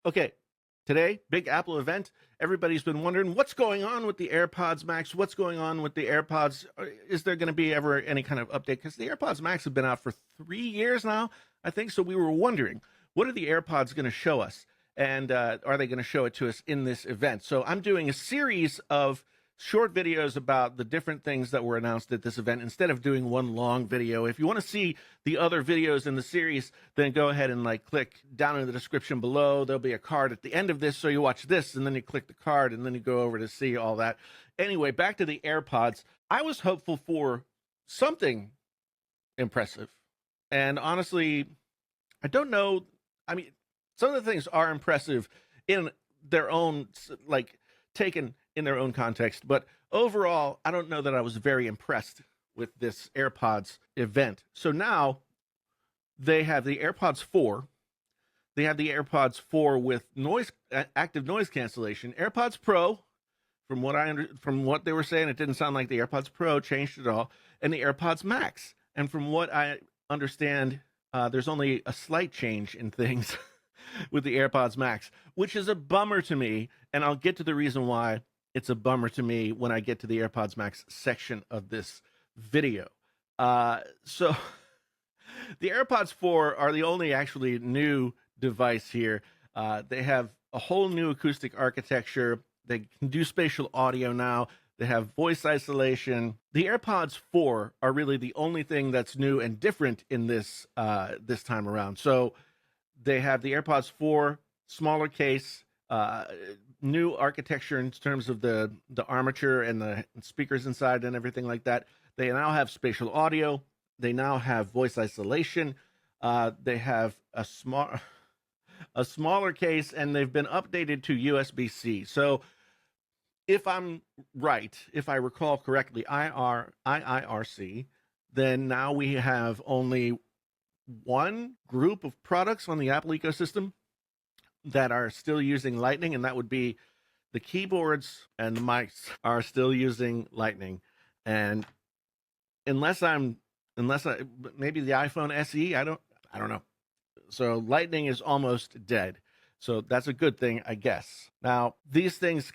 Okay, today, big Apple event. Everybody's been wondering what's going on with the AirPods Max. What's going on with the AirPods? Is there going to be ever any kind of update? Because the AirPods Max have been out for 3 years now, I think. So we were wondering, what are the AirPods going to show us? And are they going to show it to us in this event? So I'm doing a series of short videos about the different things that were announced at this event instead of doing one long video. If you want to see the other videos in the series, then go ahead and click down in the description below. There'll be a card at the end of this, so you watch this and then you click the card and then you go over to see all that. Anyway, back to the AirPods. I was hopeful for something impressive, and honestly, I don't know. I mean, some of the things are impressive in their own, taken in their own context, but overall, I don't know that I was very impressed with this AirPods event. So now they have the AirPods 4. They have the AirPods 4 with active noise cancellation. AirPods Pro, from what they were saying, it didn't sound like the AirPods Pro changed at all, and the AirPods Max. And from what I understand, there's only a slight change in things with the AirPods Max, which is a bummer to me, and I'll get to the reason why it's a bummer to me when I get to the AirPods Max section of this video. So the AirPods 4 are the only actually new device here. They have a whole new acoustic architecture. They can do spatial audio now. They have voice isolation. The AirPods 4 are really the only thing that's new and different in this time around. So they have the AirPods 4, smaller case, new architecture in terms of the armature and the speakers inside and everything like that. They now have spatial audio. They now have voice isolation. They have a smaller case, and they've been updated to USB-C. So if I'm right, if I recall correctly, IIRC, then now we have only one group of products on the Apple ecosystem that are still using Lightning, and that would be the keyboards and the mics are still using Lightning. And unless maybe the iPhone SE, I don't know. So Lightning is almost dead. So that's a good thing, I guess. Now, these things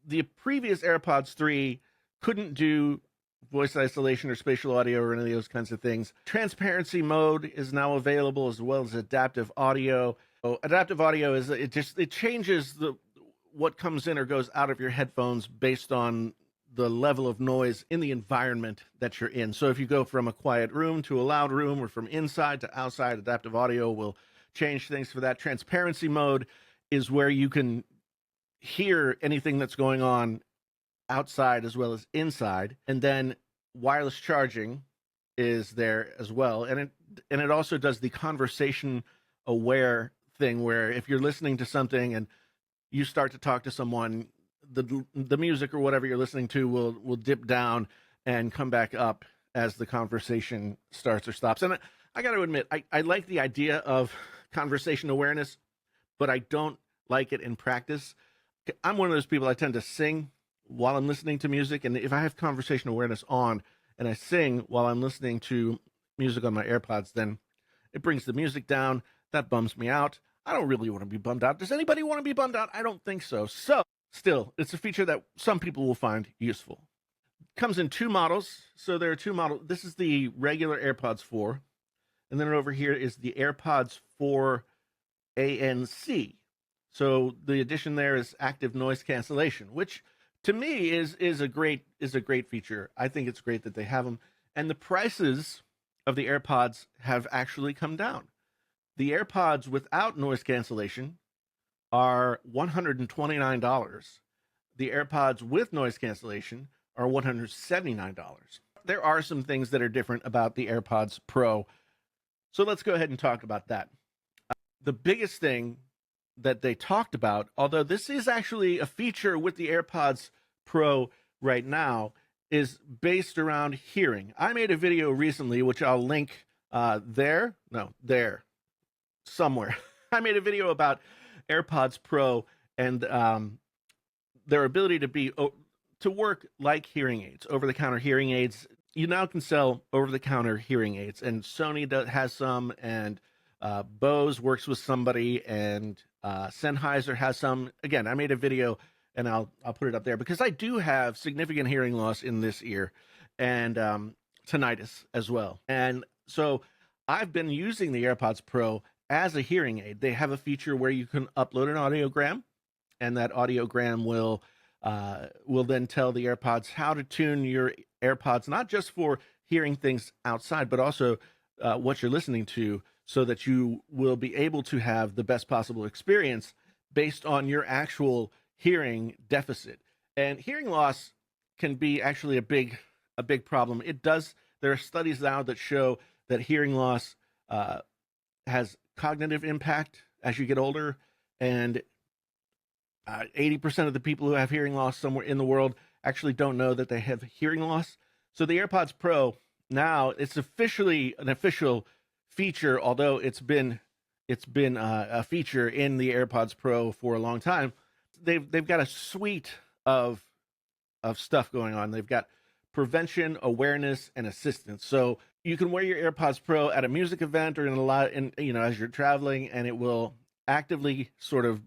the previous AirPods 3 couldn't do voice isolation or spatial audio or any of those kinds of things. Transparency mode is now available, as well as adaptive audio. So adaptive audio it changes what comes in or goes out of your headphones based on the level of noise in the environment that you're in. So if you go from a quiet room to a loud room, or from inside to outside, adaptive audio will change things for that. Transparency mode is where you can hear anything that's going on outside as well as inside. And then wireless charging is there as well. And it also does the conversation aware thing, where if you're listening to something and you start to talk to someone, the music or whatever you're listening to will dip down and come back up as the conversation starts or stops. And I got to admit, I like the idea of conversation awareness, but I don't like it in practice. I'm one of those people, I tend to sing while I'm listening to music, and if I have conversation awareness on and I sing while I'm listening to music on my AirPods, then it brings the music down. That bums me out. I don't really want to be bummed out. Does anybody want to be bummed out? I don't think so. So, still, it's a feature that some people will find useful. Comes in two models. So there are two models. This is the regular AirPods 4. And then over here is the AirPods 4 ANC. So the addition there is active noise cancellation, which to me is a great feature. I think it's great that they have them. And the prices of the AirPods have actually come down. The AirPods without noise cancellation are $129. The AirPods with noise cancellation are $179. There are some things that are different about the AirPods Pro. So let's go ahead and talk about that. The biggest thing that they talked about, although this is actually a feature with the AirPods Pro right now, is based around hearing. I made a video recently, which I'll link there somewhere. I made a video about AirPods Pro and their ability to work like hearing aids, over-the-counter hearing aids. You now can sell over-the-counter hearing aids, and Sony has some, and Bose works with somebody, and Sennheiser has some. Again, I made a video and I'll put it up there because I do have significant hearing loss in this ear and tinnitus as well. And so I've been using the AirPods Pro as a hearing aid. They have a feature where you can upload an audiogram, and that audiogram will then tell the AirPods how to tune your AirPods, not just for hearing things outside, but also what you're listening to, so that you will be able to have the best possible experience based on your actual hearing deficit. And hearing loss can be actually a big problem. It does. There are studies now that show that hearing loss has cognitive impact as you get older, and 80% of the people who have hearing loss somewhere in the world actually don't know that they have hearing loss. So the AirPods Pro, now it's officially an official feature, although it's been a feature in the AirPods Pro for a long time. They've got a suite of stuff going on. They've got prevention, awareness, and assistance. So you can wear your AirPods Pro at a music event or as you're traveling, and it will actively sort of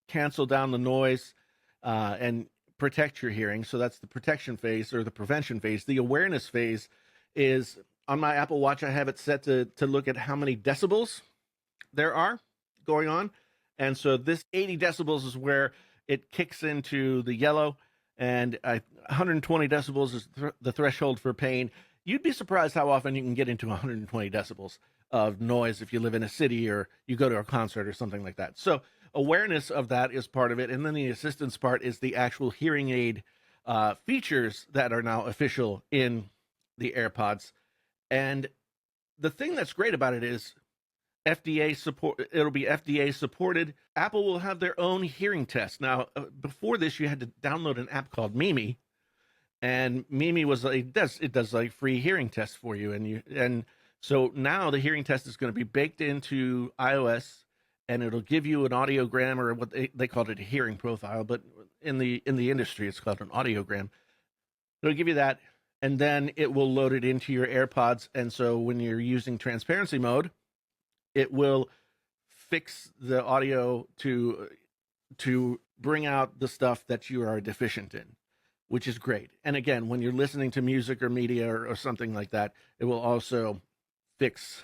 cancel down the noise and protect your hearing. So that's the protection phase or the prevention phase. The awareness phase is on my Apple Watch. I have it set to look at how many decibels there are going on. And so this 80 decibels is where it kicks into the yellow, and 120 decibels is the threshold for pain. You'd be surprised how often you can get into 120 decibels of noise if you live in a city or you go to a concert or something like that. So awareness of that is part of it. And then the assistance part is the actual hearing aid features that are now official in the AirPods. And the thing that's great about it is FDA support. It'll be FDA supported. Apple will have their own hearing test. Now, before this, you had to download an app called Mimi, and Mimi does like free hearing tests for you. And so now the hearing test is going to be baked into iOS, and it'll give you an audiogram, or what they called it a hearing profile, but in the industry it's called an audiogram. It'll give you that, and then it will load it into your AirPods. And so when you're using transparency mode, it will fix the audio to bring out the stuff that you are deficient in, which is great. And again, when you're listening to music or media or something like that, it will also fix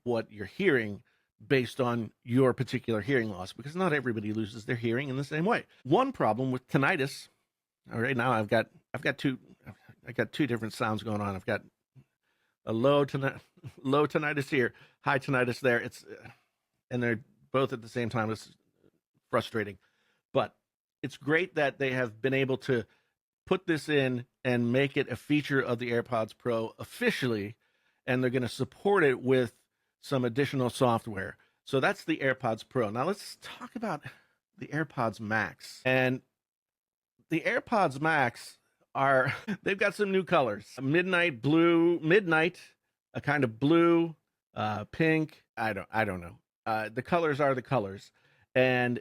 what you're hearing based on your particular hearing loss, because not everybody loses their hearing in the same way. One problem with tinnitus, all right, now I've got two different sounds going on. I've got a low tinnitus here, high tinnitus there. And they're both at the same time. It's frustrating, but it's great that they have been able to put this in and make it a feature of the AirPods Pro officially, and they're going to support it with some additional software. So that's the AirPods Pro. Now let's talk about the AirPods Max. And the AirPods Max they've got some new colors. Midnight, a kind of blue, pink. I don't know. The colors are the colors. And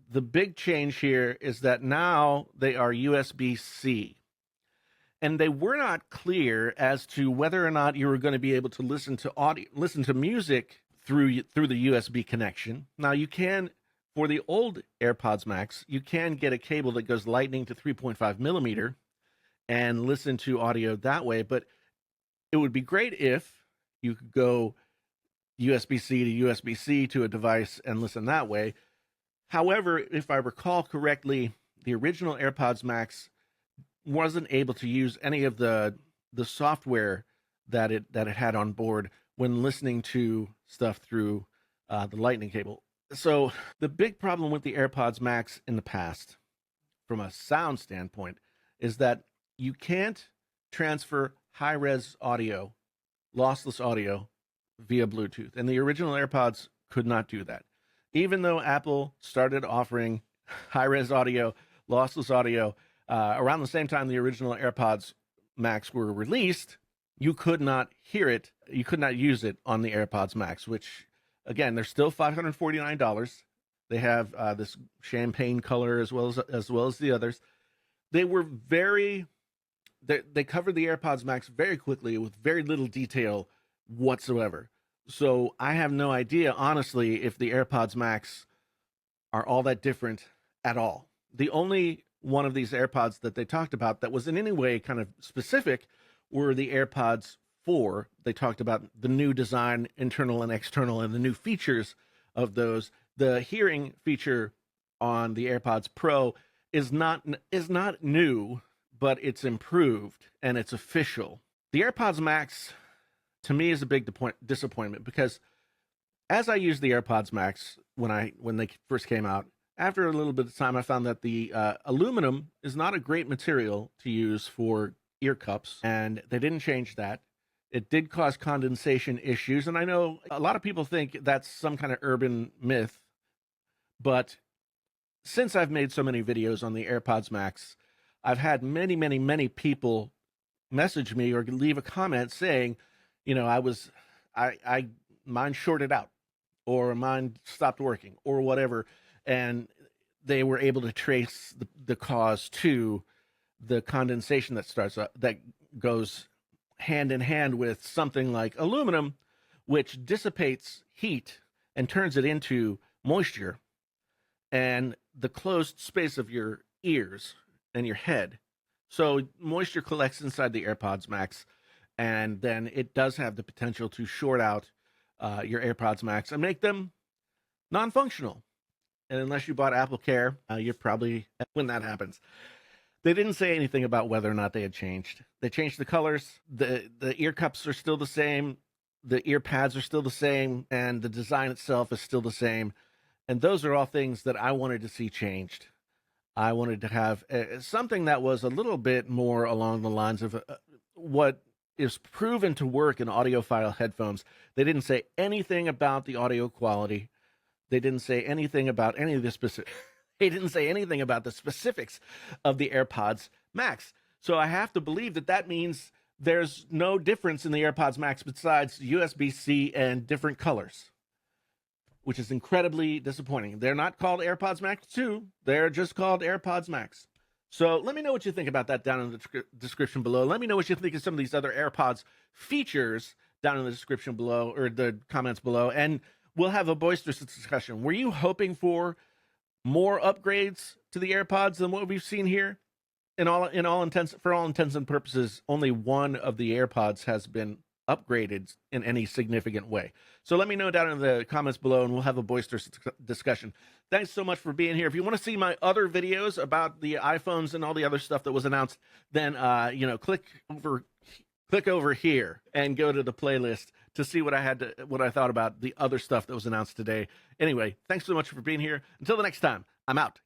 the big change here is that now they are USB-C. And they were not clear as to whether or not you were going to be able to listen to music through the USB connection. Now you can, for the old AirPods Max, you can get a cable that goes lightning to 3.5 millimeter and listen to audio that way. But it would be great if you could go USB-C to USB-C to a device and listen that way. However, if I recall correctly, the original AirPods Max wasn't able to use any of the software that it had on board when listening to stuff through the lightning cable. So the big problem with the AirPods Max in the past, from a sound standpoint, is that you can't transfer high-res audio, lossless audio, via Bluetooth. And the original AirPods could not do that. Even though Apple started offering high-res audio, lossless audio, around the same time the original AirPods Max were released, you could not hear it. You could not use it on the AirPods Max, which, again, they're still $549. They have this champagne color as well as the others. They were they covered the AirPods Max very quickly with very little detail whatsoever. So I have no idea, honestly, if the AirPods Max are all that different at all. The only one of these AirPods that they talked about that was in any way kind of specific were the AirPods 4. They talked about the new design, internal and external, and the new features of those. The hearing feature on the AirPods Pro is not new, but it's improved and it's official. The AirPods Max, to me, is a big disappointment because as I used the AirPods Max when they first came out, after a little bit of time, I found that the aluminum is not a great material to use for ear cups, and they didn't change that. It did cause condensation issues, and I know a lot of people think that's some kind of urban myth, but since I've made so many videos on the AirPods Max, I've had many, many, many people message me or leave a comment saying, you know, mine shorted out, or mine stopped working, or whatever, and they were able to trace the cause to the condensation that goes hand in hand with something like aluminum, which dissipates heat and turns it into moisture and the closed space of your ears and your head. So moisture collects inside the AirPods Max, and then it does have the potential to short out your AirPods Max and make them non-functional. And unless you bought Apple Care, you're probably when that happens. They didn't say anything about whether or not they had changed. They changed the colors. The ear cups are still the same. The ear pads are still the same, and the design itself is still the same. And those are all things that I wanted to see changed. I wanted to have something that was a little bit more along the lines of what is proven to work in audiophile headphones. They didn't say anything about the audio quality. They didn't say anything about any of the specific. They didn't say anything about the specifics of the AirPods Max. So I have to believe that means there's no difference in the AirPods Max besides USB-C and different colors, which is incredibly disappointing. They're not called AirPods Max 2. They're just called AirPods Max. So let me know what you think about that down in the description below. Let me know what you think of some of these other AirPods features down in the description below, or the comments below, and we'll have a boisterous discussion. Were you hoping for more upgrades to the AirPods than what we've seen here? For all intents and purposes, only one of the AirPods has been upgraded in any significant way. So let me know down in the comments below, and we'll have a boisterous discussion. Thanks so much for being here. If you want to see my other videos about the iPhones and all the other stuff that was announced, then click over here and go to the playlist to see what I thought about the other stuff that was announced today. Anyway, thanks so much for being here. Until the next time, I'm out.